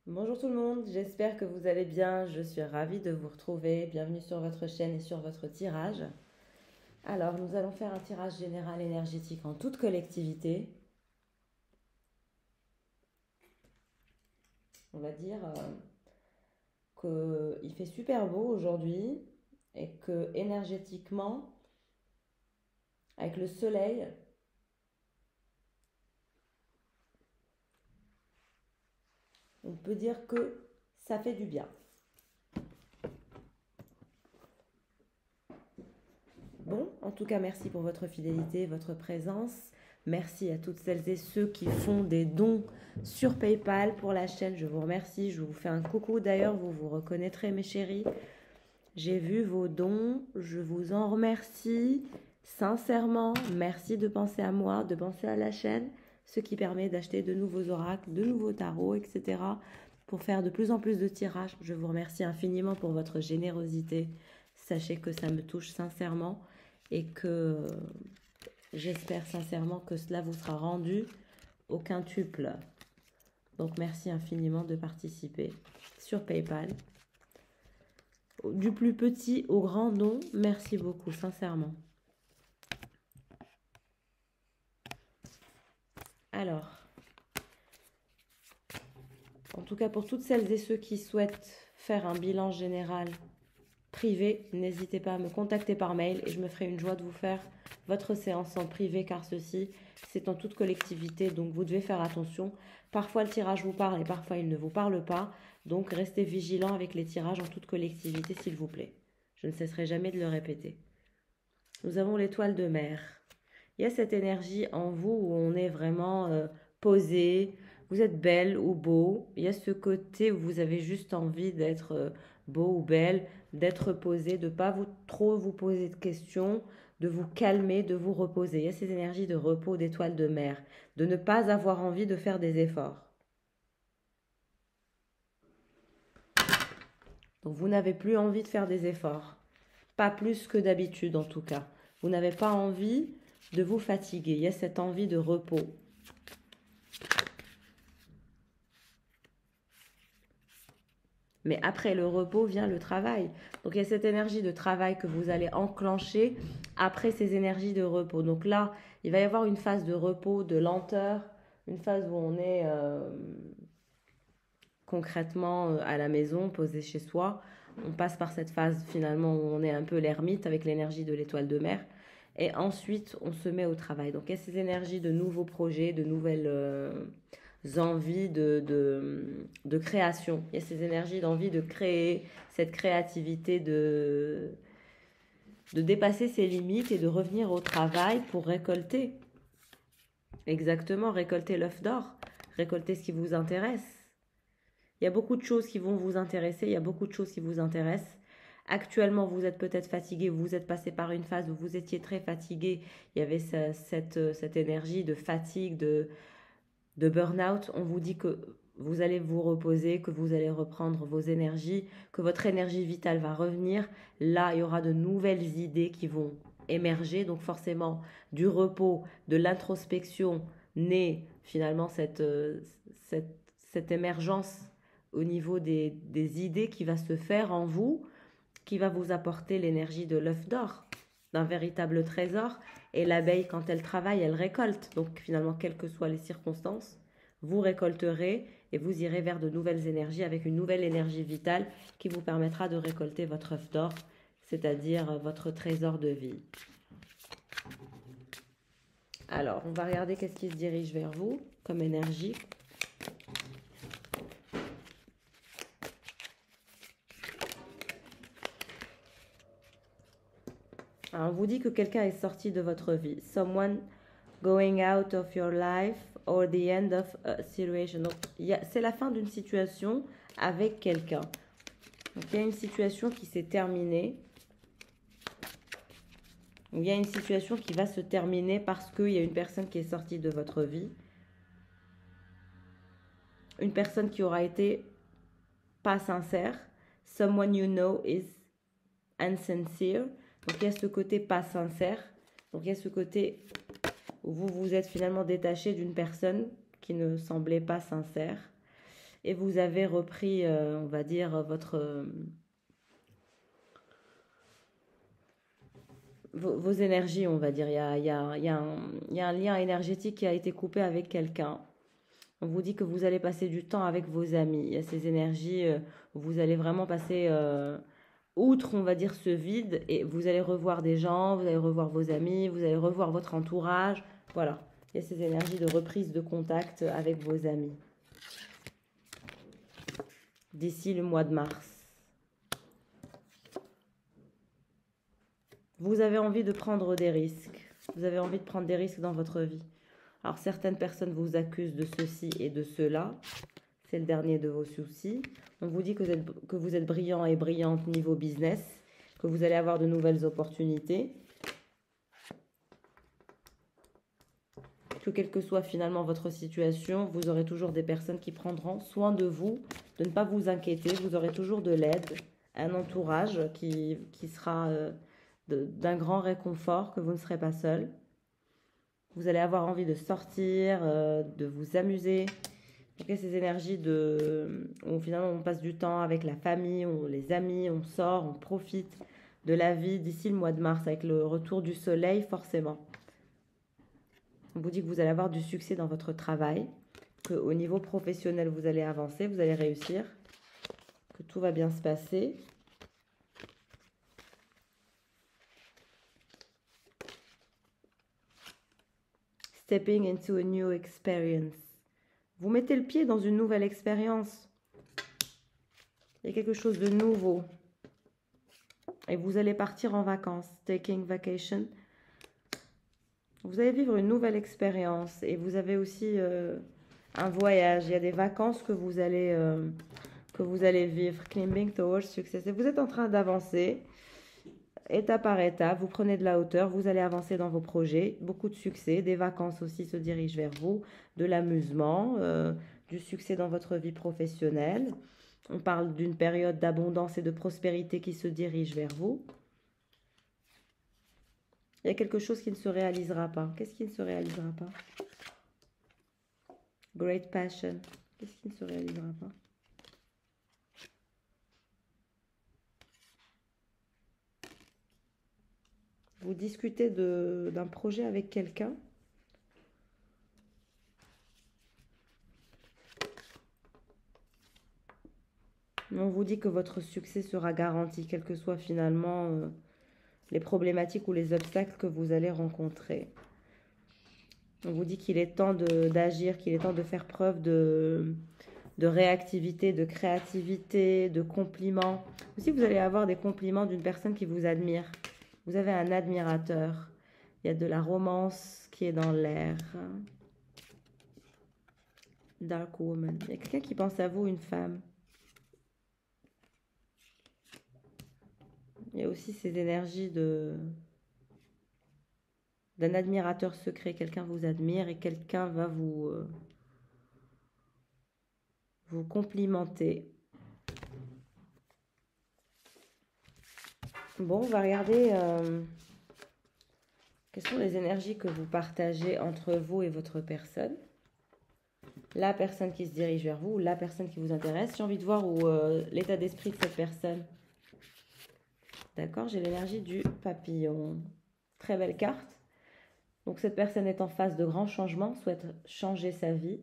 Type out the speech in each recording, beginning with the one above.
Bonjour tout le monde, j'espère que vous allez bien. Je suis ravie de vous retrouver. Bienvenue sur votre chaîne et sur votre tirage. Alors, nous allons faire un tirage général énergétique en toute collectivité. On va dire qu'il fait super beau aujourd'hui et que énergétiquement, avec le soleil, on peut dire que ça fait du bien. Bon, en tout cas, merci pour votre fidélité, votre présence. Merci à toutes celles et ceux qui font des dons sur PayPal pour la chaîne. Je vous remercie. Je vous fais un coucou. D'ailleurs, vous vous reconnaîtrez, mes chéris. J'ai vu vos dons. Je vous en remercie sincèrement. Merci de penser à moi, de penser à la chaîne, ce qui permet d'acheter de nouveaux oracles, de nouveaux tarots, etc. pour faire de plus en plus de tirages. Je vous remercie infiniment pour votre générosité. Sachez que ça me touche sincèrement et que j'espère sincèrement que cela vous sera rendu au quintuple. Donc merci infiniment de participer sur PayPal. Du plus petit au grand don, merci beaucoup, sincèrement. Alors, en tout cas pour toutes celles et ceux qui souhaitent faire un bilan général privé, n'hésitez pas à me contacter par mail et je me ferai une joie de vous faire votre séance en privé car ceci, c'est en toute collectivité, donc vous devez faire attention. Parfois le tirage vous parle et parfois il ne vous parle pas, donc restez vigilant avec les tirages en toute collectivité s'il vous plaît. Je ne cesserai jamais de le répéter. Nous avons l'étoile de mer. Il y a cette énergie en vous où on est vraiment posé, vous êtes belle ou beau. Il y a ce côté où vous avez juste envie d'être beau ou belle, d'être posé, de ne pas trop vous poser de questions, de vous calmer, de vous reposer. Il y a ces énergies de repos, d'étoile de mer, de ne pas avoir envie de faire des efforts. Donc vous n'avez plus envie de faire des efforts. Pas plus que d'habitude en tout cas. Vous n'avez pas envie de vous fatiguer. Il y a cette envie de repos. Mais après le repos vient le travail. Donc il y a cette énergie de travail que vous allez enclencher après ces énergies de repos. Donc là, il va y avoir une phase de repos, de lenteur, une phase où on est concrètement à la maison, posé chez soi. On passe par cette phase finalement où on est un peu l'ermite avec l'énergie de l'étoile de mer. Et ensuite, on se met au travail. Donc il y a ces énergies de nouveaux projets, de nouvelles envies de création. Il y a ces énergies d'envie de créer, cette créativité de dépasser ses limites et de revenir au travail pour récolter. Exactement, récolter l'œuf d'or, récolter ce qui vous intéresse. Il y a beaucoup de choses qui vont vous intéresser, il y a beaucoup de choses qui vous intéressent. Actuellement, vous êtes peut-être fatigué, vous êtes passé par une phase où vous étiez très fatigué. Il y avait cette énergie de fatigue, de burn-out. On vous dit que vous allez vous reposer, que vous allez reprendre vos énergies, que votre énergie vitale va revenir. Là, il y aura de nouvelles idées qui vont émerger. Donc forcément, du repos, de l'introspection, naît finalement cette émergence au niveau des idées qui va se faire en vous, qui va vous apporter l'énergie de l'œuf d'or, d'un véritable trésor. Et l'abeille, quand elle travaille, elle récolte. Donc finalement, quelles que soient les circonstances, vous récolterez et vous irez vers de nouvelles énergies avec une nouvelle énergie vitale qui vous permettra de récolter votre œuf d'or, c'est-à-dire votre trésor de vie. Alors, on va regarder qu'est-ce qui se dirige vers vous comme énergie. Alors, on vous dit que quelqu'un est sorti de votre vie. Someone going out of your life or the end of a situation. Donc, c'est la fin d'une situation avec quelqu'un. Donc, il y a une situation qui s'est terminée. Il y a une situation qui va se terminer parce qu'il y a une personne qui est sortie de votre vie. Une personne qui aura été pas sincère. Someone you know is insincere. Donc, il y a ce côté pas sincère. Donc, il y a ce côté où vous vous êtes finalement détaché d'une personne qui ne semblait pas sincère. et vous avez repris, on va dire, vos énergies, on va dire. Il y a un lien énergétique qui a été coupé avec quelqu'un. On vous dit que vous allez passer du temps avec vos amis. Il y a ces énergies, vous allez vraiment passer outre, on va dire, ce vide, et vous allez revoir des gens, vous allez revoir vos amis, vous allez revoir votre entourage. Voilà, il y a ces énergies de reprise de contact avec vos amis. D'ici le mois de mars. Vous avez envie de prendre des risques. Vous avez envie de prendre des risques dans votre vie. Alors, certaines personnes vous accusent de ceci et de cela. C'est le dernier de vos soucis. On vous dit que vous êtes brillant et brillante niveau business, que vous allez avoir de nouvelles opportunités, que quelle que soit finalement votre situation, vous aurez toujours des personnes qui prendront soin de vous, de ne pas vous inquiéter. Vous aurez toujours de l'aide, un entourage qui sera d'un grand réconfort, que vous ne serez pas seul. Vous allez avoir envie de sortir, de vous amuser. Donc, il y a ces énergies où finalement on passe du temps avec la famille, les amis, on sort, on profite de la vie d'ici le mois de mars avec le retour du soleil forcément. On vous dit que vous allez avoir du succès dans votre travail, qu'au niveau professionnel vous allez avancer, vous allez réussir, que tout va bien se passer. Stepping into a new experience. Vous mettez le pied dans une nouvelle expérience. Il y a quelque chose de nouveau. Et vous allez partir en vacances. Taking vacation. Vous allez vivre une nouvelle expérience. Et vous avez aussi un voyage. Il y a des vacances que vous allez vivre. Climbing towards success. Et vous êtes en train d'avancer. Étape par étape, vous prenez de la hauteur, vous allez avancer dans vos projets, beaucoup de succès, des vacances aussi se dirigent vers vous, de l'amusement, du succès dans votre vie professionnelle. On parle d'une période d'abondance et de prospérité qui se dirige vers vous. Il y a quelque chose qui ne se réalisera pas. Qu'est-ce qui ne se réalisera pas? Great passion. Qu'est-ce qui ne se réalisera pas? Vous discutez d'un projet avec quelqu'un. On vous dit que votre succès sera garanti, quelles que soient finalement les problématiques ou les obstacles que vous allez rencontrer. On vous dit qu'il est temps d'agir, qu'il est temps de faire preuve de réactivité, de créativité, de compliments. Aussi, vous allez avoir des compliments d'une personne qui vous admire. Vous avez un admirateur. Il y a de la romance qui est dans l'air. Dark woman. Il y a quelqu'un qui pense à vous, une femme. Il y a aussi ces énergies d'un admirateur secret. Quelqu'un vous admire et quelqu'un va vous complimenter. Bon, on va regarder quelles sont les énergies que vous partagez entre vous et votre personne. La personne qui se dirige vers vous, la personne qui vous intéresse. J'ai envie de voir l'état d'esprit de cette personne. D'accord, j'ai l'énergie du papillon. Très belle carte. Donc cette personne est en phase de grands changements, souhaite changer sa vie.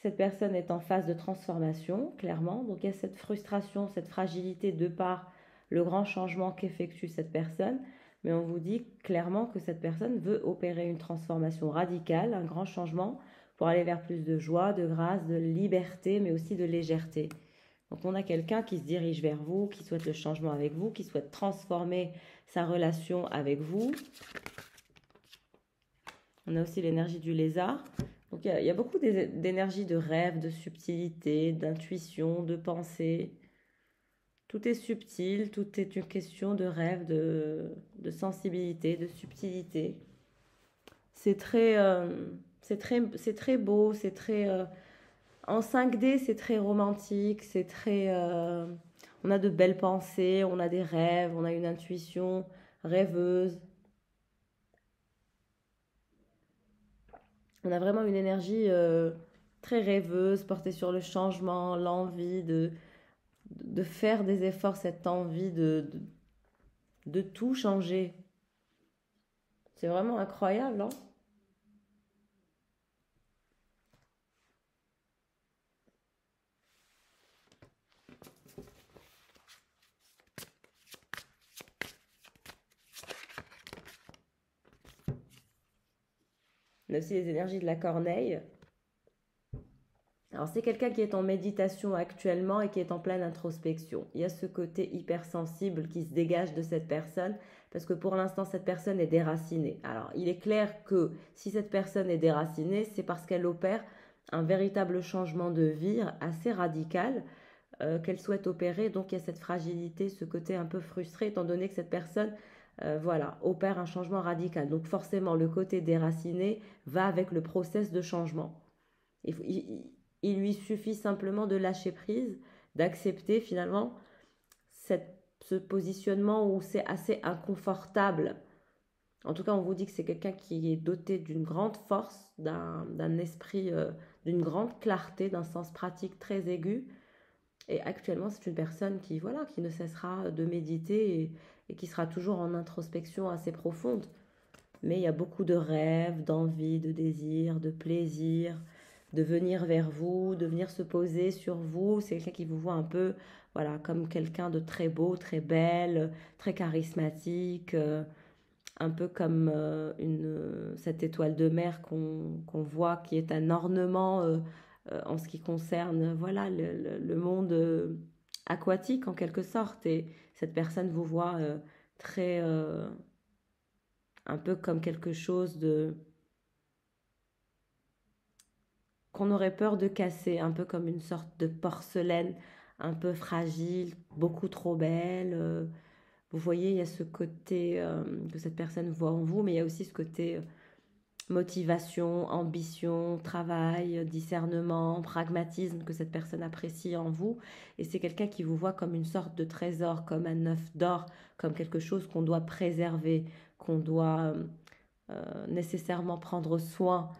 Cette personne est en phase de transformation, clairement. Donc il y a cette frustration, cette fragilité de par le grand changement qu'effectue cette personne. Mais on vous dit clairement que cette personne veut opérer une transformation radicale, un grand changement pour aller vers plus de joie, de grâce, de liberté, mais aussi de légèreté. Donc on a quelqu'un qui se dirige vers vous, qui souhaite le changement avec vous, qui souhaite transformer sa relation avec vous. On a aussi l'énergie du lézard. Donc il y a beaucoup d'énergie de rêve, de subtilité, d'intuition, de pensée. Tout est subtil, tout est une question de rêve, de sensibilité, de subtilité. C'est très beau, c'est très... en 5D, c'est très romantique, c'est très... on a de belles pensées, on a des rêves, on a une intuition rêveuse. On a vraiment une énergie très rêveuse, portée sur le changement, l'envie de faire des efforts, cette envie de tout changer. C'est vraiment incroyable, hein? On a aussi les énergies de la corneille. Alors, c'est quelqu'un qui est en méditation actuellement et qui est en pleine introspection. Il y a ce côté hypersensible qui se dégage de cette personne parce que pour l'instant, cette personne est déracinée. Alors, il est clair que si cette personne est déracinée, c'est parce qu'elle opère un véritable changement de vie assez radical qu'elle souhaite opérer. Donc, il y a cette fragilité, ce côté un peu frustré, étant donné que cette personne voilà, opère un changement radical. Donc, forcément, le côté déraciné va avec le process de changement. Il lui suffit simplement de lâcher prise, d'accepter finalement ce positionnement où c'est assez inconfortable. En tout cas, on vous dit que c'est quelqu'un qui est doté d'une grande force, d'un esprit, d'une grande clarté, d'un sens pratique très aigu. Et actuellement, c'est une personne qui, voilà, qui ne cessera de méditer et qui sera toujours en introspection assez profonde. Mais il y a beaucoup de rêves, d'envie, de désirs, de plaisir, de venir vers vous, de venir se poser sur vous. C'est quelqu'un qui vous voit un peu, voilà, comme quelqu'un de très beau, très belle, très charismatique, un peu comme cette étoile de mer qu'on voit, qui est un ornement en ce qui concerne, voilà, le monde aquatique en quelque sorte. Et cette personne vous voit très un peu comme quelque chose de qu'on aurait peur de casser, un peu comme une sorte de porcelaine un peu fragile, beaucoup trop belle. Vous voyez, il y a ce côté que cette personne voit en vous, mais il y a aussi ce côté motivation, ambition, travail, discernement, pragmatisme que cette personne apprécie en vous. Et c'est quelqu'un qui vous voit comme une sorte de trésor, comme un œuf d'or, comme quelque chose qu'on doit préserver, qu'on doit nécessairement prendre soin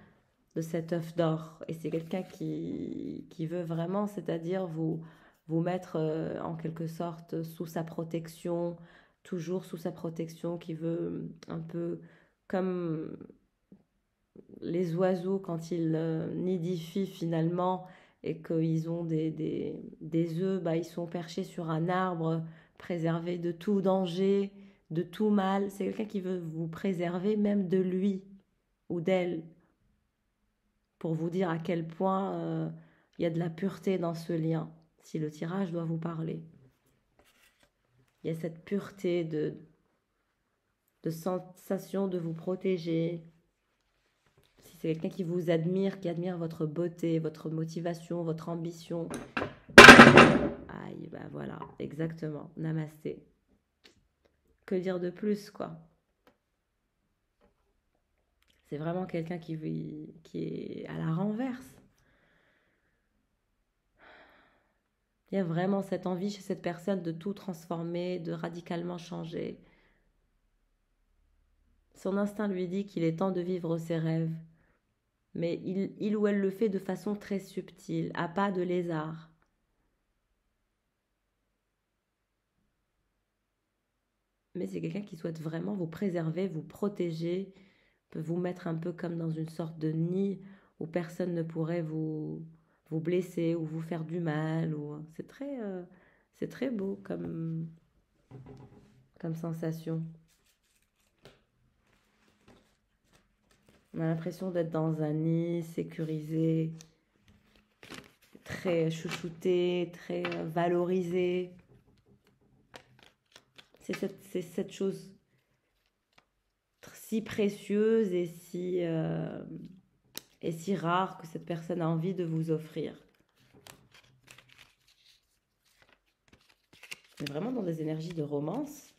de cet œuf d'or. Et c'est quelqu'un qui veut vraiment, c'est-à-dire vous mettre en quelque sorte sous sa protection, toujours sous sa protection, qui veut un peu comme les oiseaux quand ils nidifient finalement et qu'ils ont des œufs, bah, ils sont perchés sur un arbre, préservés de tout danger, de tout mal. C'est quelqu'un qui veut vous préserver même de lui ou d'elle, pour vous dire à quel point il y a de la pureté dans ce lien, si le tirage doit vous parler. Il y a cette pureté de sensation de vous protéger. Si c'est quelqu'un qui vous admire, qui admire votre beauté, votre motivation, votre ambition. Aïe, bah voilà, exactement. Namasté. Que dire de plus, quoi? C'est vraiment quelqu'un qui est à la renverse. Il y a vraiment cette envie chez cette personne de tout transformer, de radicalement changer. Son instinct lui dit qu'il est temps de vivre ses rêves. Mais il ou elle le fait de façon très subtile, à pas de lézard. Mais c'est quelqu'un qui souhaite vraiment vous préserver, vous protéger, peut vous mettre un peu comme dans une sorte de nid où personne ne pourrait vous blesser ou vous faire du mal. C'est très beau comme sensation. On a l'impression d'être dans un nid sécurisé, très chouchouté, très valorisé. C'est cette chose si précieuse et si rare que cette personne a envie de vous offrir. On est vraiment dans des énergies de romance.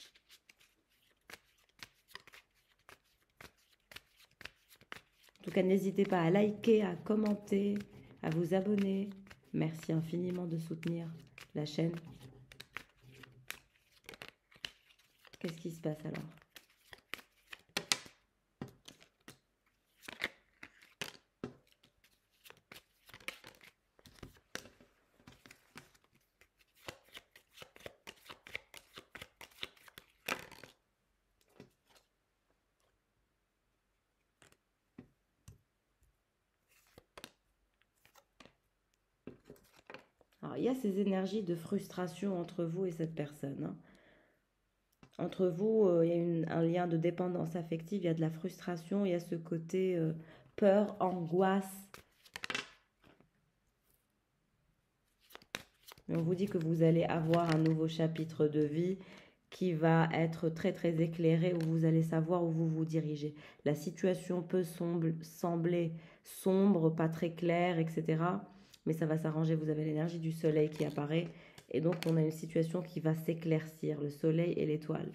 En tout cas, n'hésitez pas à liker, à commenter, à vous abonner. Merci infiniment de soutenir la chaîne. Qu'est-ce qui se passe alors ? Alors, il y a ces énergies de frustration entre vous et cette personne, hein. Entre vous, il y a un lien de dépendance affective, il y a de la frustration, il y a ce côté peur, angoisse. Mais on vous dit que vous allez avoir un nouveau chapitre de vie qui va être très très éclairé, où vous allez savoir où vous vous dirigez. La situation peut sembler sombre, pas très claire, etc. Mais ça va s'arranger, vous avez l'énergie du soleil qui apparaît. Et donc on a une situation qui va s'éclaircir, le soleil et l'étoile.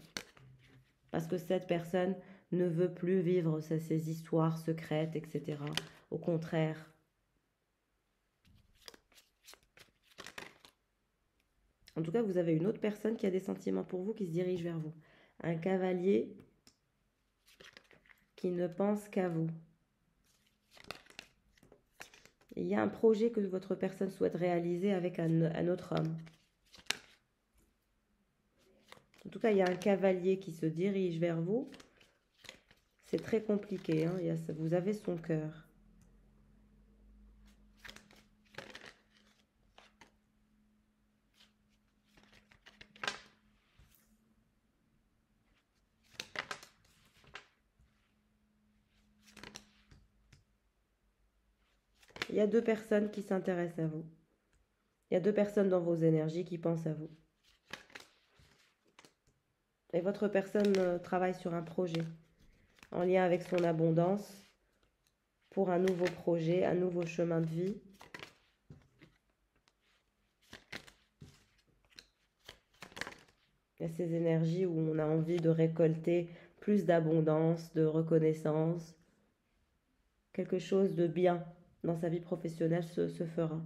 Parce que cette personne ne veut plus vivre ces histoires secrètes, etc. Au contraire. En tout cas, vous avez une autre personne qui a des sentiments pour vous, qui se dirige vers vous. Un cavalier qui ne pense qu'à vous. Il y a un projet que votre personne souhaite réaliser avec un autre homme. En tout cas, il y a un cavalier qui se dirige vers vous. C'est très compliqué, hein. Vous avez son cœur. Il y a deux personnes qui s'intéressent à vous. Il y a deux personnes dans vos énergies qui pensent à vous. Et votre personne travaille sur un projet en lien avec son abondance pour un nouveau projet, un nouveau chemin de vie. Il y a ces énergies où on a envie de récolter plus d'abondance, de reconnaissance. Quelque chose de bien dans sa vie professionnelle se fera.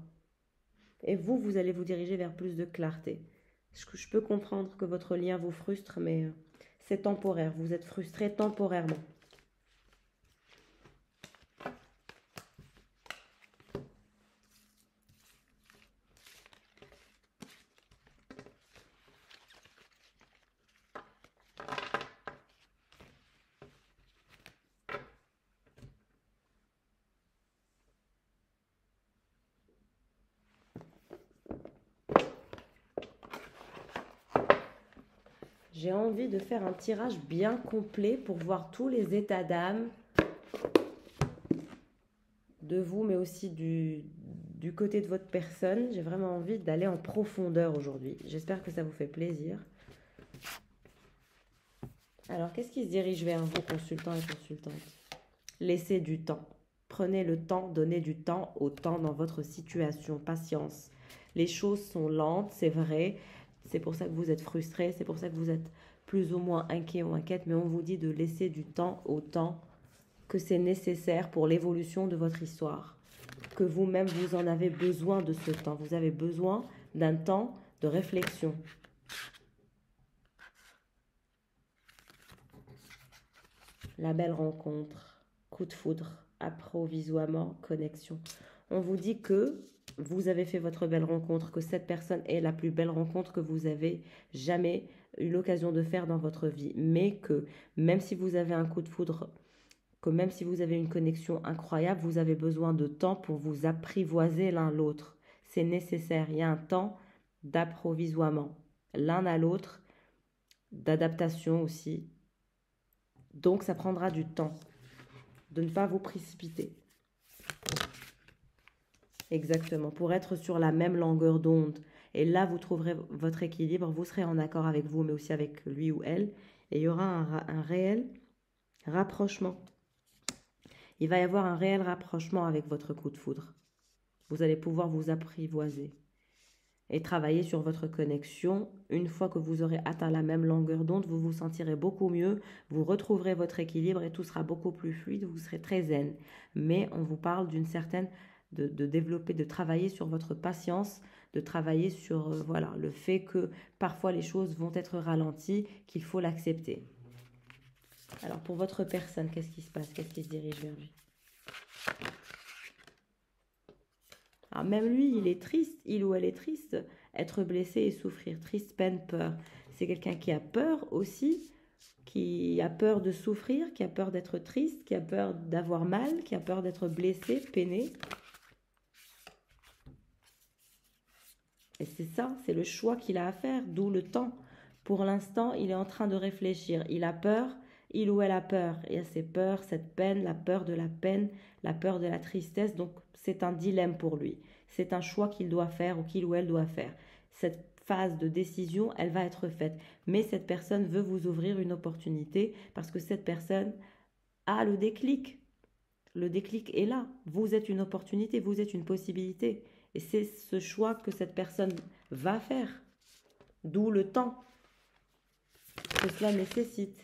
Et vous allez vous diriger vers plus de clarté. Je peux comprendre que votre lien vous frustre, mais c'est temporaire. Vous êtes frustré temporairement. J'ai envie de faire un tirage bien complet pour voir tous les états d'âme de vous, mais aussi du côté de votre personne. J'ai vraiment envie d'aller en profondeur aujourd'hui. J'espère que ça vous fait plaisir. Alors, qu'est-ce qui se dirige vers vous, consultants et consultantes? Laissez du temps. Prenez le temps, donnez du temps au temps dans votre situation. Patience. Les choses sont lentes, c'est vrai. C'est pour ça que vous êtes frustré, c'est pour ça que vous êtes plus ou moins inquiet ou inquiète, mais on vous dit de laisser du temps au temps, que c'est nécessaire pour l'évolution de votre histoire, que vous-même vous en avez besoin de ce temps, vous avez besoin d'un temps de réflexion. La belle rencontre, coup de foudre, approvisionnement, connexion. On vous dit que vous avez fait votre belle rencontre, que cette personne est la plus belle rencontre que vous avez jamais eu l'occasion de faire dans votre vie. Mais que même si vous avez un coup de foudre, que même si vous avez une connexion incroyable, vous avez besoin de temps pour vous apprivoiser l'un l'autre. C'est nécessaire. Il y a un temps d'approvisionnement, l'un à l'autre, d'adaptation aussi. Donc ça prendra du temps de ne pas vous précipiter. Exactement, pour être sur la même longueur d'onde. Et là, vous trouverez votre équilibre, vous serez en accord avec vous, mais aussi avec lui ou elle. Et il y aura un réel rapprochement. Il va y avoir un réel rapprochement avec votre coup de foudre. Vous allez pouvoir vous apprivoiser et travailler sur votre connexion. Une fois que vous aurez atteint la même longueur d'onde, vous vous sentirez beaucoup mieux, vous retrouverez votre équilibre et tout sera beaucoup plus fluide, vous serez très zen. Mais on vous parle d'une certaine... De développer, de travailler sur votre patience, de travailler sur voilà, le fait que parfois les choses vont être ralenties, qu'il faut l'accepter. Alors pour votre personne, qu'est-ce qui se passe? Qu'est-ce qui se dirige vers lui? Alors même lui, il est triste, il ou elle est triste, être blessé et souffrir, triste, peine, peur. C'est quelqu'un qui a peur aussi, qui a peur de souffrir, qui a peur d'être triste, qui a peur d'avoir mal, qui a peur d'être blessé, peiné. Et c'est ça, c'est le choix qu'il a à faire, d'où le temps. Pour l'instant, il est en train de réfléchir. Il a peur, il ou elle a peur. Il y a ces peurs, cette peine, la peur de la peine, la peur de la tristesse. Donc, c'est un dilemme pour lui. C'est un choix qu'il doit faire ou qu'il ou elle doit faire. Cette phase de décision, elle va être faite. Mais cette personne veut vous ouvrir une opportunité parce que cette personne a le déclic. Le déclic est là. Vous êtes une opportunité, vous êtes une possibilité. Et c'est ce choix que cette personne va faire. D'où le temps que cela nécessite.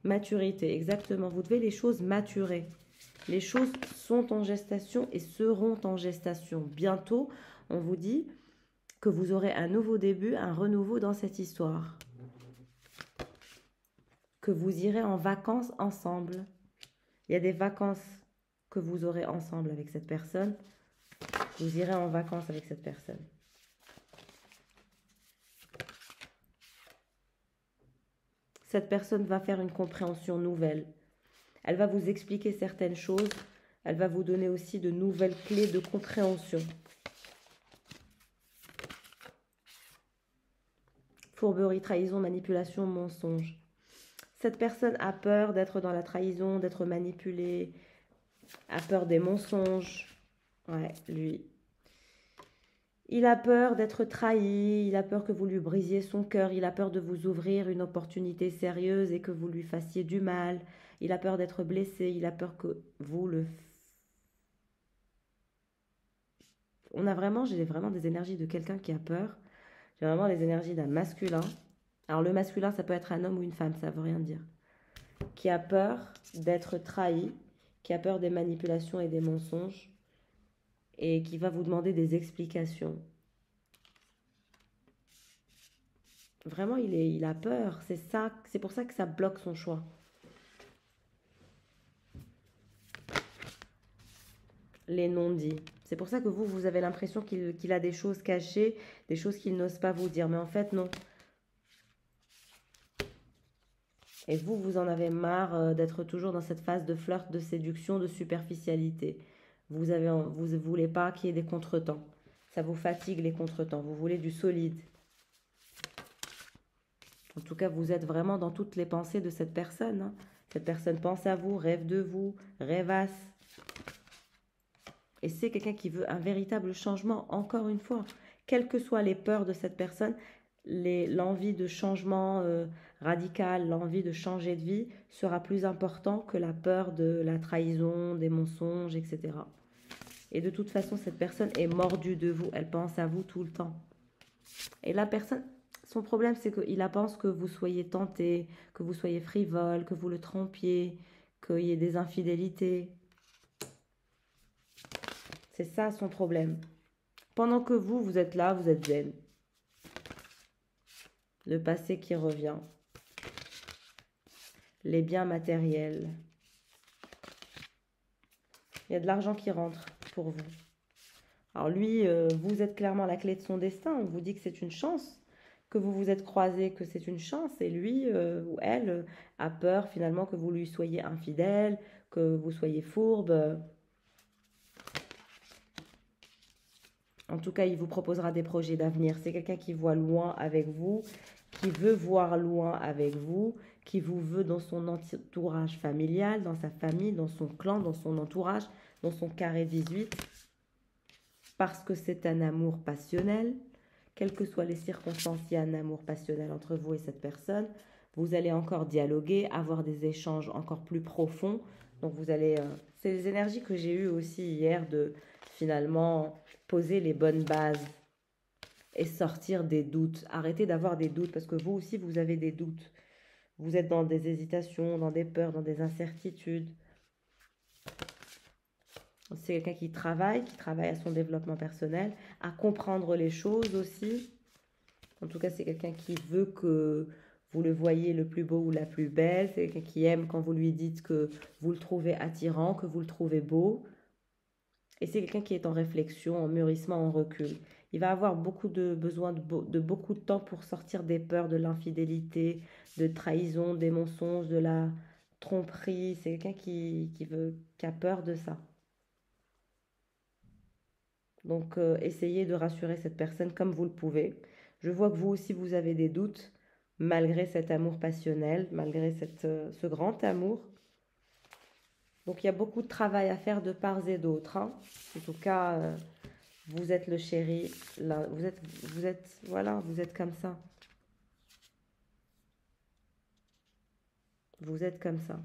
Maturité, exactement. Vous devez les choses maturer. Les choses sont en gestation et seront en gestation. Bientôt, on vous dit que vous aurez un nouveau début, un renouveau dans cette histoire. Que vous irez en vacances ensemble. Il y a des vacances que vous aurez ensemble avec cette personne. Vous irez en vacances avec cette personne. Cette personne va faire une compréhension nouvelle. Elle va vous expliquer certaines choses. Elle va vous donner aussi de nouvelles clés de compréhension. Fourberie, trahison, manipulation, mensonge. Cette personne a peur d'être dans la trahison, d'être manipulée, a peur des mensonges. Ouais, lui. Il a peur d'être trahi, il a peur que vous lui brisiez son cœur, il a peur de vous ouvrir une opportunité sérieuse et que vous lui fassiez du mal. Il a peur d'être blessé, il a peur que vous le... J'ai vraiment des énergies de quelqu'un qui a peur. J'ai vraiment les énergies d'un masculin. Alors le masculin, ça peut être un homme ou une femme, ça veut rien dire. Qui a peur d'être trahi, qui a peur des manipulations et des mensonges, et qui va vous demander des explications. Vraiment, il a peur. C'est pour ça que ça bloque son choix. Les non-dits. C'est pour ça que vous avez l'impression qu'il a des choses cachées, des choses qu'il n'ose pas vous dire. Mais en fait, non. Et vous en avez marre d'être toujours dans cette phase de flirt, de séduction, de superficialité. Vous ne voulez pas qu'il y ait des contretemps. Ça vous fatigue les contretemps. Vous voulez du solide. En tout cas, vous êtes vraiment dans toutes les pensées de cette personne. Hein. Cette personne pense à vous, rêve de vous, rêvasse. Et c'est quelqu'un qui veut un véritable changement, encore une fois. Quelles que soient les peurs de cette personne, l'envie de changement radical, l'envie de changer de vie sera plus important que la peur de la trahison, des mensonges, etc. Et de toute façon, cette personne est mordue de vous. Elle pense à vous tout le temps. Et la personne, son problème, c'est qu'il pense que vous soyez tenté, que vous soyez frivole, que vous le trompiez, qu'il y ait des infidélités. C'est ça son problème. Pendant que vous êtes là, vous êtes zen. Le passé qui revient. Les biens matériels. Il y a de l'argent qui rentre pour vous. Alors lui, vous êtes clairement la clé de son destin. On vous dit que c'est une chance, que vous vous êtes croisés, que c'est une chance. Et lui ou elle a peur finalement que vous lui soyez infidèle, que vous soyez fourbe. En tout cas, il vous proposera des projets d'avenir. C'est quelqu'un qui voit loin avec vous, qui veut voir loin avec vous, qui vous veut dans son entourage familial, dans sa famille, dans son clan, dans son entourage, dans son carré 18. Parce que c'est un amour passionnel. Quelles que soient les circonstances, il y a un amour passionnel entre vous et cette personne. Vous allez encore dialoguer, avoir des échanges encore plus profonds. Donc vous allez... c'est les énergies que j'ai eues aussi hier de finalement poser les bonnes bases et sortir des doutes. Arrêtez d'avoir des doutes parce que vous aussi, vous avez des doutes. Vous êtes dans des hésitations, dans des peurs, dans des incertitudes. C'est quelqu'un qui travaille à son développement personnel, à comprendre les choses aussi. En tout cas, c'est quelqu'un qui veut que vous le voyez le plus beau ou la plus belle. C'est quelqu'un qui aime quand vous lui dites que vous le trouvez attirant, que vous le trouvez beau. Et c'est quelqu'un qui est en réflexion, en mûrissement, en recul. Il va avoir besoin de beaucoup de temps pour sortir des peurs de l'infidélité, de trahison, des mensonges, de la tromperie. C'est quelqu'un qui a peur de ça. Donc, essayez de rassurer cette personne comme vous le pouvez. Je vois que vous aussi, vous avez des doutes, malgré cet amour passionnel, malgré ce grand amour. Donc, il y a beaucoup de travail à faire de part et d'autre, hein. En tout cas, vous êtes le chéri. Là, voilà, vous êtes comme ça. Vous êtes comme ça.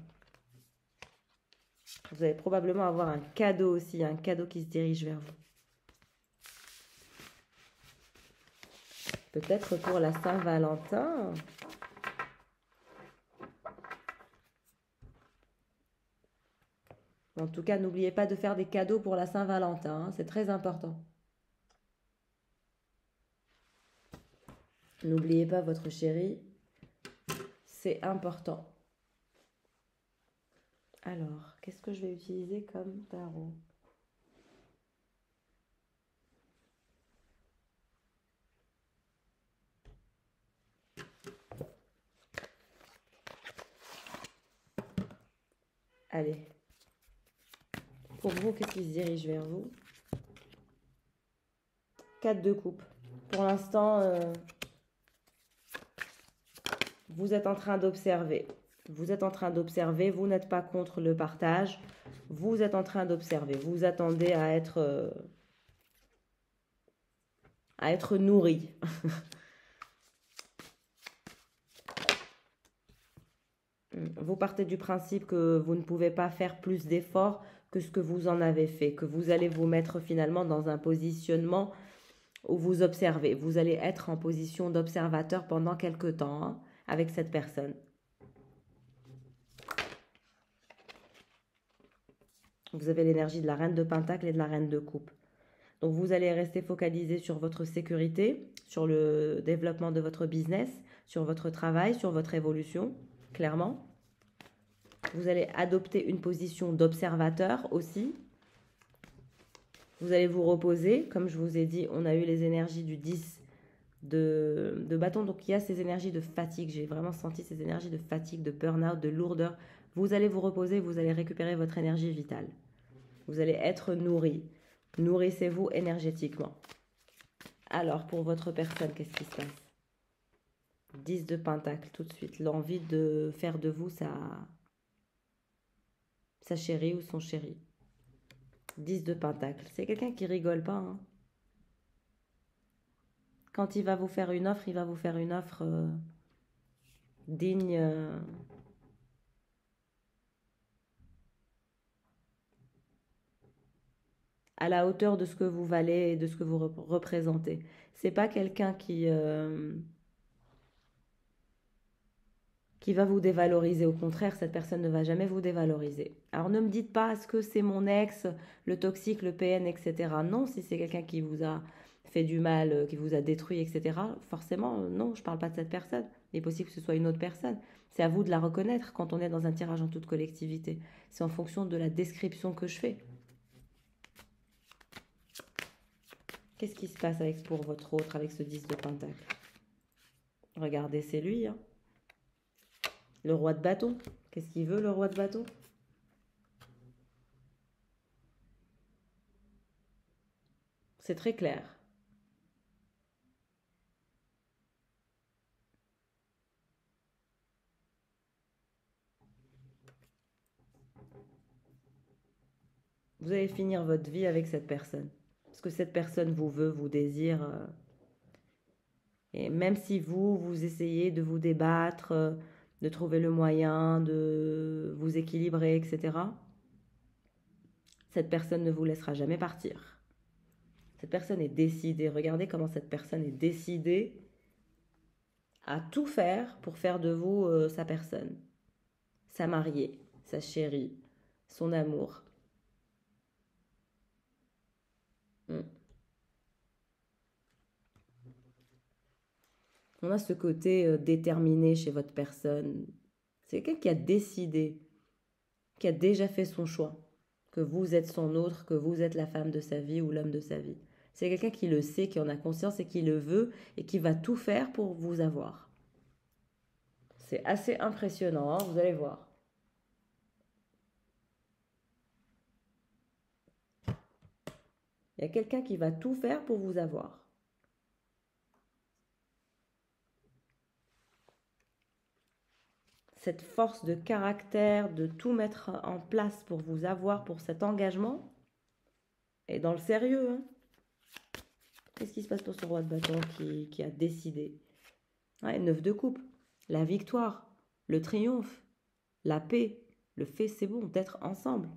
Vous allez probablement avoir un cadeau aussi, un cadeau qui se dirige vers vous. Peut-être pour la Saint-Valentin. En tout cas, n'oubliez pas de faire des cadeaux pour la Saint-Valentin, hein, c'est très important. N'oubliez pas votre chéri, c'est important. Alors, qu'est-ce que je vais utiliser comme tarot? Allez. Pour vous, qu'est-ce qui se dirige vers vous? 4 de coupe. Pour l'instant, vous êtes en train d'observer. Vous êtes en train d'observer. Vous n'êtes pas contre le partage. Vous êtes en train d'observer. Vous attendez à être nourri. Vous partez du principe que vous ne pouvez pas faire plus d'efforts que ce que vous en avez fait, que vous allez vous mettre finalement dans un positionnement où vous observez. Vous allez être en position d'observateur pendant quelque temps, hein, avec cette personne. Vous avez l'énergie de la reine de Pentacle et de la reine de Coupe. Donc vous allez rester focalisé sur votre sécurité, sur le développement de votre business, sur votre travail, sur votre évolution, clairement. Vous allez adopter une position d'observateur aussi. Vous allez vous reposer. Comme je vous ai dit, on a eu les énergies du 10 de bâton. Donc, il y a ces énergies de fatigue. J'ai vraiment senti ces énergies de fatigue, de burn-out, de lourdeur. Vous allez vous reposer, vous allez récupérer votre énergie vitale. Vous allez être nourri. Nourrissez-vous énergétiquement. Alors, pour votre personne, qu'est-ce qui se passe? 10 de pentacle, tout de suite. L'envie de faire de vous sa chérie ou son chéri. 10 de pentacle. C'est quelqu'un qui rigole pas, hein. Quand il va vous faire une offre, il va vous faire une offre digne, à la hauteur de ce que vous valez et de ce que vous représentez. C'est pas quelqu'un qui va vous dévaloriser. Au contraire, cette personne ne va jamais vous dévaloriser. Alors ne me dites pas, est-ce que c'est mon ex, le toxique, le PN, etc. Non, si c'est quelqu'un qui vous a fait du mal, qui vous a détruit, etc. Forcément, non, je ne parle pas de cette personne. Il est possible que ce soit une autre personne. C'est à vous de la reconnaître quand on est dans un tirage en toute collectivité. C'est en fonction de la description que je fais. Qu'est-ce qui se passe pour votre autre, avec ce 10 de pentacle? Regardez, c'est lui, hein. Le roi de bâton. Qu'est-ce qu'il veut, le roi de bâton? C'est très clair. Vous allez finir votre vie avec cette personne. Parce que cette personne vous veut, vous désire. Et même si vous essayez de vous débattre, de trouver le moyen de vous équilibrer, etc., cette personne ne vous laissera jamais partir. Cette personne est décidée. Regardez comment cette personne est décidée à tout faire pour faire de vous sa personne. Sa mariée, sa chérie, son amour. On a ce côté déterminé chez votre personne. C'est quelqu'un qui a décidé, qui a déjà fait son choix, que vous êtes son autre, que vous êtes la femme de sa vie ou l'homme de sa vie. C'est quelqu'un qui le sait, qui en a conscience et qui le veut et qui va tout faire pour vous avoir. C'est assez impressionnant, hein, vous allez voir. Il y a quelqu'un qui va tout faire pour vous avoir. Cette force de caractère, de tout mettre en place pour vous avoir, pour cet engagement, est dans le sérieux. Hein. Qu'est-ce qui se passe pour ce roi de bâton qui a décidé? Ouais, 9 de coupe. La victoire, le triomphe, la paix, le fait c'est bon d'être ensemble.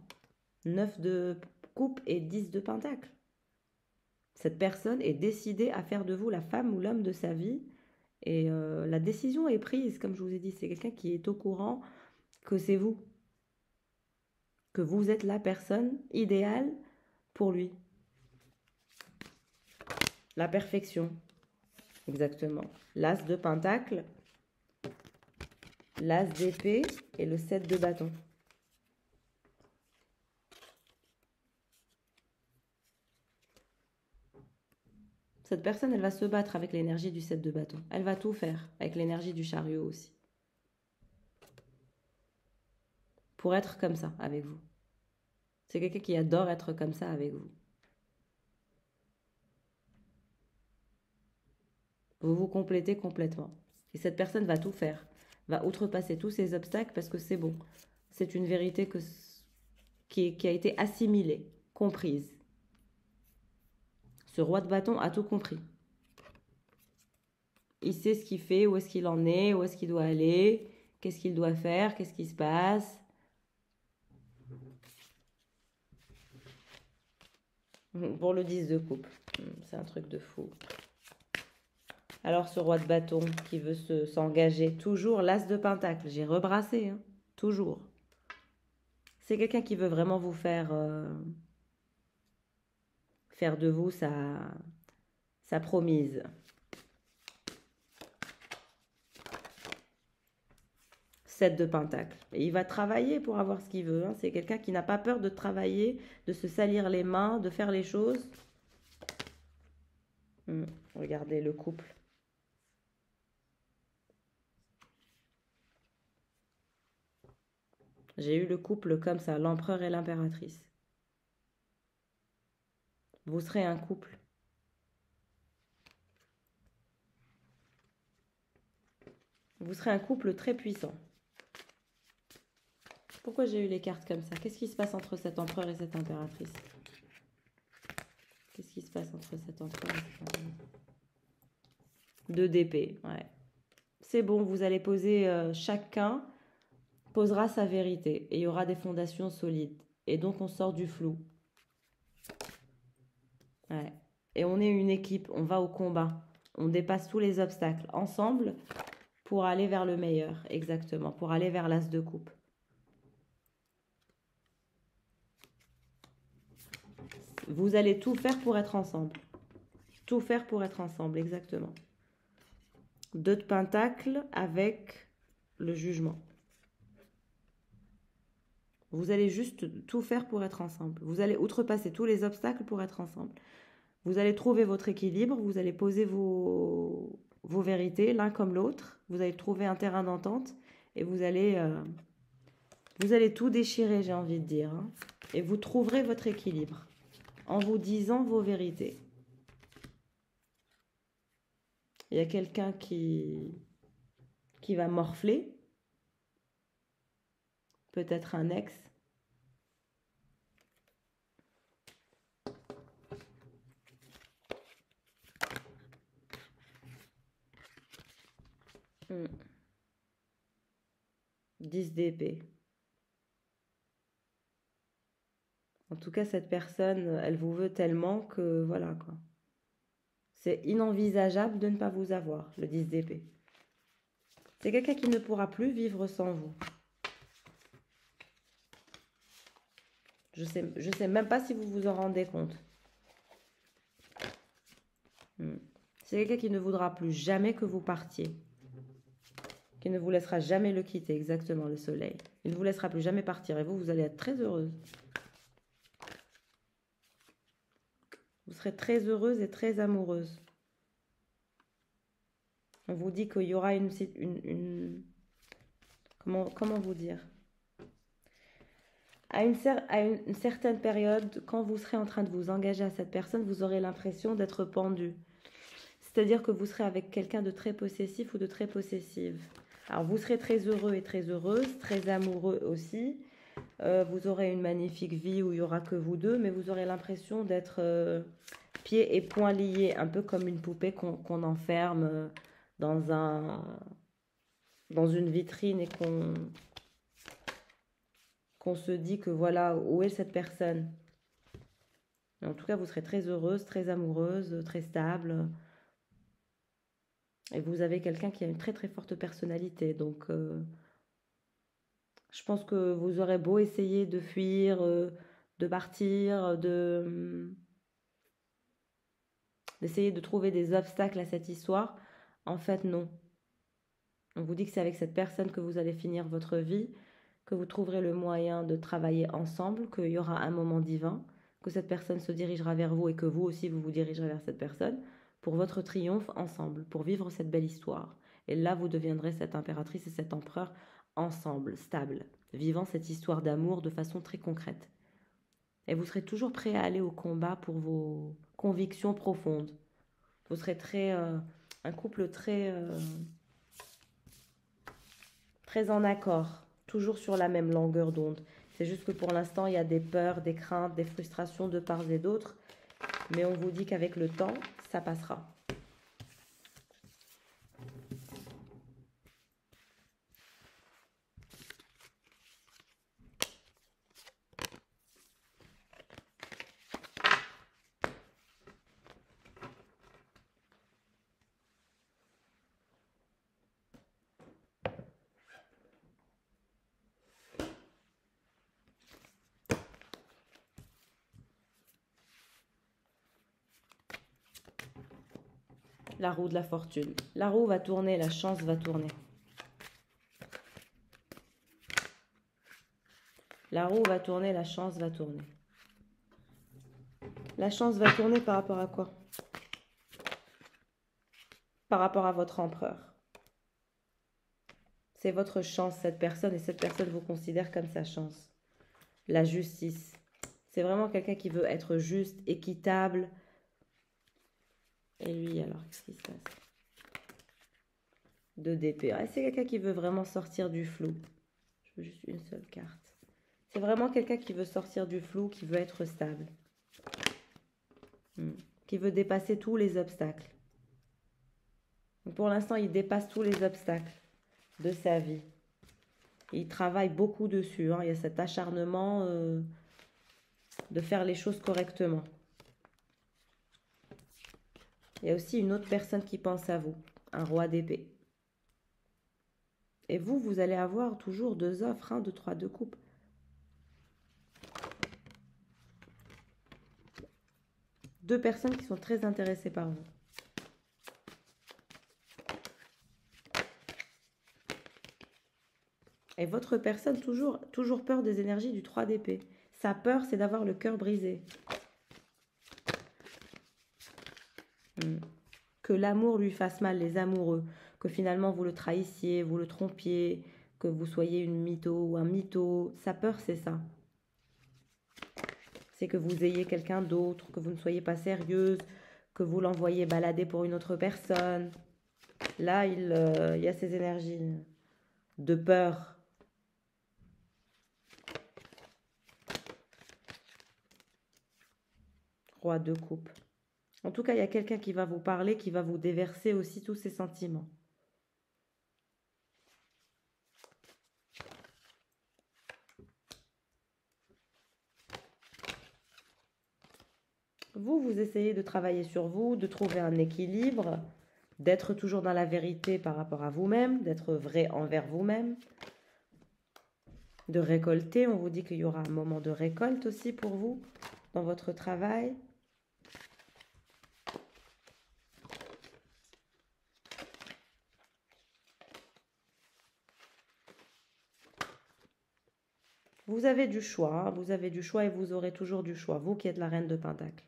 9 de coupe et 10 de pentacle. Cette personne est décidée à faire de vous la femme ou l'homme de sa vie. Et la décision est prise, comme je vous ai dit. C'est quelqu'un qui est au courant que c'est vous. Que vous êtes la personne idéale pour lui. La perfection. Exactement. L'as de pentacle, l'as d'épée et le 7 de bâton. Cette personne, elle va se battre avec l'énergie du 7 de bâton. Elle va tout faire avec l'énergie du chariot aussi. Pour être comme ça avec vous. C'est quelqu'un qui adore être comme ça avec vous. Vous vous complétez complètement. Et cette personne va tout faire. Va outrepasser tous ces obstacles parce que c'est bon. C'est une vérité qui a été assimilée, comprise. Ce roi de bâton a tout compris. Il sait ce qu'il fait, où est-ce qu'il en est, où est-ce qu'il doit aller, qu'est-ce qu'il doit faire, qu'est-ce qui se passe. Pour le 10 de coupe. C'est un truc de fou. Alors ce roi de bâton qui veut s'engager, toujours l'as de pentacle. J'ai rebrassé, hein, toujours. C'est quelqu'un qui veut vraiment vous faire de vous sa promise. 7 de pentacle. Et il va travailler pour avoir ce qu'il veut. Hein. C'est quelqu'un qui n'a pas peur de travailler, de se salir les mains, de faire les choses. Regardez le couple. J'ai eu le couple comme ça, l'empereur et l'impératrice. Vous serez un couple. Vous serez un couple très puissant. Pourquoi j'ai eu les cartes comme ça? Qu'est-ce qui se passe entre cet empereur et cette impératrice? Qu'est-ce qui se passe entre cet empereur et cette impératrice? 2 d'épée, ouais. C'est bon, vous allez poser, chacun posera sa vérité. Et il y aura des fondations solides. Et donc on sort du flou. Ouais. Et on est une équipe, on va au combat. On dépasse tous les obstacles ensemble pour aller vers le meilleur, exactement. Pour aller vers l'as de coupe. Vous allez tout faire pour être ensemble. Tout faire pour être ensemble, exactement. 2 de pentacle avec le jugement. Vous allez juste tout faire pour être ensemble. Vous allez outrepasser tous les obstacles pour être ensemble. Vous allez trouver votre équilibre, vous allez poser vos vérités l'un comme l'autre. Vous allez trouver un terrain d'entente et vous allez tout déchirer, j'ai envie de dire. Hein. Et vous trouverez votre équilibre en vous disant vos vérités. Il y a quelqu'un qui va morfler. Peut-être un ex. Hmm. 10 d'épée. En tout cas, cette personne, elle vous veut tellement que voilà quoi. C'est inenvisageable de ne pas vous avoir, le 10 d'épée. C'est quelqu'un qui ne pourra plus vivre sans vous. Je sais même pas si vous vous en rendez compte. C'est quelqu'un qui ne voudra plus jamais que vous partiez. Qui ne vous laissera jamais le quitter, exactement, le soleil. Il ne vous laissera plus jamais partir et vous allez être très heureuse. Vous serez très heureuse et très amoureuse. On vous dit qu'il y aura comment vous dire? À une certaine période, quand vous serez en train de vous engager à cette personne, vous aurez l'impression d'être pendu. C'est-à-dire que vous serez avec quelqu'un de très possessif ou de très possessive. Alors vous serez très heureux et très heureuse, très amoureux aussi. Vous aurez une magnifique vie où il n'y aura que vous deux, mais vous aurez l'impression d'être pieds et poings liés, un peu comme une poupée qu'on enferme dans dans une vitrine et qu'on se dit que voilà, où est cette personne. Mais en tout cas, vous serez très heureuse, très amoureuse, très stable. Et vous avez quelqu'un qui a une très très forte personnalité. Donc, je pense que vous aurez beau essayer de fuir, de partir, d'essayer de trouver des obstacles à cette histoire. En fait, non. On vous dit que c'est avec cette personne que vous allez finir votre vie, que vous trouverez le moyen de travailler ensemble, qu'il y aura un moment divin, que cette personne se dirigera vers vous et que vous aussi vous vous dirigerez vers cette personne pour votre triomphe ensemble, pour vivre cette belle histoire. Et là, vous deviendrez cette impératrice et cet empereur ensemble, stable, vivant cette histoire d'amour de façon très concrète. Et vous serez toujours prêt à aller au combat pour vos convictions profondes. Vous serez un couple très en accord, toujours sur la même longueur d'onde. C'est juste que pour l'instant, il y a des peurs, des craintes, des frustrations de part et d'autre. Mais on vous dit qu'avec le temps, ça passera. La roue de la fortune. La roue va tourner, la chance va tourner. La roue va tourner, la chance va tourner. La chance va tourner par rapport à quoi? Par rapport à votre empereur. C'est votre chance, cette personne, et cette personne vous considère comme sa chance. La justice. C'est vraiment quelqu'un qui veut être juste, équitable. Et lui, alors, qu'est-ce qui se passe? 2 d'épée. Ah, c'est quelqu'un qui veut vraiment sortir du flou. Je veux juste une seule carte. C'est vraiment quelqu'un qui veut sortir du flou, qui veut être stable. Qui veut dépasser tous les obstacles. Donc pour l'instant, il dépasse tous les obstacles de sa vie. Il travaille beaucoup dessus. Il y a cet acharnement de faire les choses correctement. Il y a aussi une autre personne qui pense à vous, un roi d'épée. Et vous allez avoir toujours 2 offres, 2, 3, 2 coupes. Deux personnes qui sont très intéressées par vous. Et votre personne, toujours peur des énergies du 3 d'épée. Sa peur, c'est d'avoir le cœur brisé. Que l'amour lui fasse mal, les amoureux. Que finalement vous le trahissiez, vous le trompiez, que vous soyez une mytho ou un mytho. Sa peur, c'est ça. C'est que vous ayez quelqu'un d'autre, que vous ne soyez pas sérieuse, que vous l'envoyez balader pour une autre personne. Là, il y a ces énergies de peur. Roi de coupe. En tout cas, il y a quelqu'un qui va vous parler, qui va vous déverser aussi tous ses sentiments. Vous essayez de travailler sur vous, de trouver un équilibre, d'être toujours dans la vérité par rapport à vous-même, d'être vrai envers vous-même, de récolter. On vous dit qu'il y aura un moment de récolte aussi pour vous dans votre travail. Vous avez du choix, vous avez du choix et vous aurez toujours du choix, vous qui êtes la reine de Pentacle.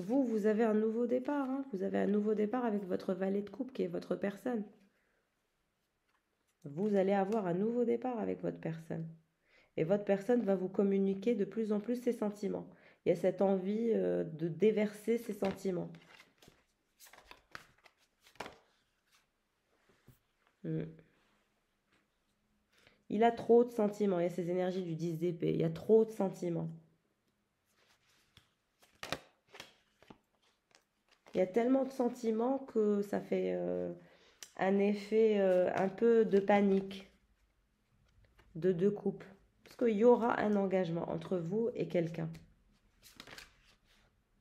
Vous avez un nouveau départ. Hein. Vous avez un nouveau départ avec votre valet de coupe qui est votre personne. Vous allez avoir un nouveau départ avec votre personne. Et votre personne va vous communiquer de plus en plus ses sentiments. Il y a cette envie de déverser ses sentiments. Il a trop de sentiments. Il y a ces énergies du 10 d'épée. Il y a trop de sentiments. Il y a tellement de sentiments que ça fait un effet un peu de panique de deux coupes. Parce qu'il y aura un engagement entre vous et quelqu'un.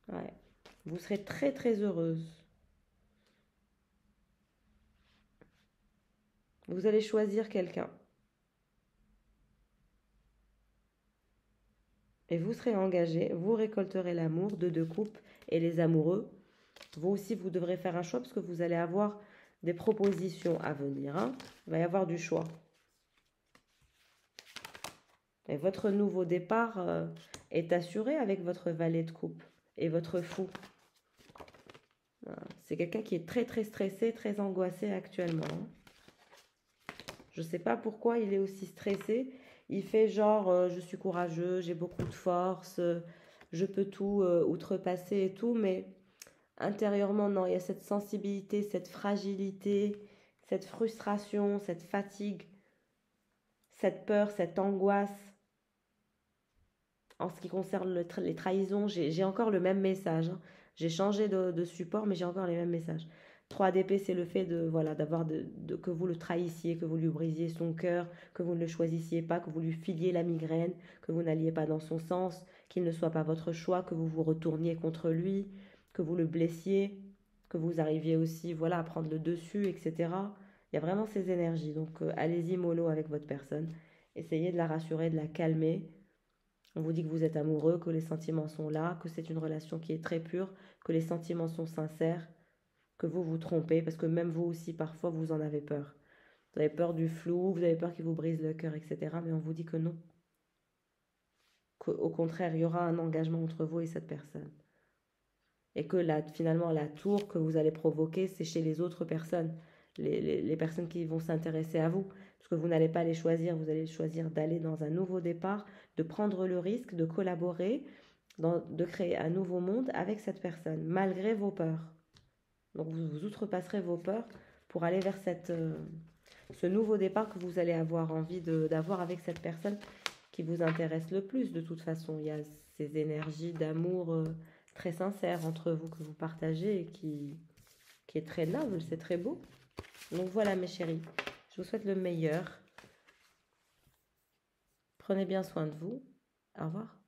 Ouais. Vous serez très très heureuse. Vous allez choisir quelqu'un. Et vous serez engagé, vous récolterez l'amour de deux coupes et les amoureux. Vous aussi, vous devrez faire un choix parce que vous allez avoir des propositions à venir. Hein. Il va y avoir du choix. Et votre nouveau départ est assuré avec votre valet de coupe et votre fou. C'est quelqu'un qui est très très stressé, très angoissé actuellement. Je ne sais pas pourquoi il est aussi stressé. Il fait genre, je suis courageux, j'ai beaucoup de force, je peux tout outrepasser et tout, mais intérieurement, non, il y a cette sensibilité, cette fragilité, cette frustration, cette fatigue, cette peur, cette angoisse. En ce qui concerne les trahisons, j'ai encore le même message. Hein. J'ai changé de support, mais j'ai encore les mêmes messages. 3 d'épée, c'est le fait de voilà d'avoir que vous le trahissiez, que vous lui brisiez son cœur, que vous ne le choisissiez pas, que vous lui filiez la migraine, que vous n'alliez pas dans son sens, qu'il ne soit pas votre choix, que vous vous retourniez contre lui, que vous le blessiez, que vous arriviez aussi voilà à prendre le dessus, etc. Il y a vraiment ces énergies. Donc allez-y mollo avec votre personne. Essayez de la rassurer, de la calmer. On vous dit que vous êtes amoureux, que les sentiments sont là, que c'est une relation qui est très pure, que les sentiments sont sincères, que vous vous trompez, parce que même vous aussi, parfois, vous en avez peur. Vous avez peur du flou, vous avez peur qu'il vous brise le cœur, etc. Mais on vous dit que non. Qu'au contraire, il y aura un engagement entre vous et cette personne. Et que finalement, la tour que vous allez provoquer, c'est chez les autres personnes. Les personnes qui vont s'intéresser à vous. Parce que vous n'allez pas les choisir, vous allez choisir d'aller dans un nouveau départ, de prendre le risque, de collaborer, de créer un nouveau monde avec cette personne, malgré vos peurs. Donc vous outrepasserez vos peurs pour aller vers ce nouveau départ que vous allez avoir envie d'avoir avec cette personne qui vous intéresse le plus. De toute façon, il y a ces énergies d'amour très sincères entre vous que vous partagez et qui est très noble, c'est très beau. Donc voilà mes chéris, je vous souhaite le meilleur. Prenez bien soin de vous. Au revoir.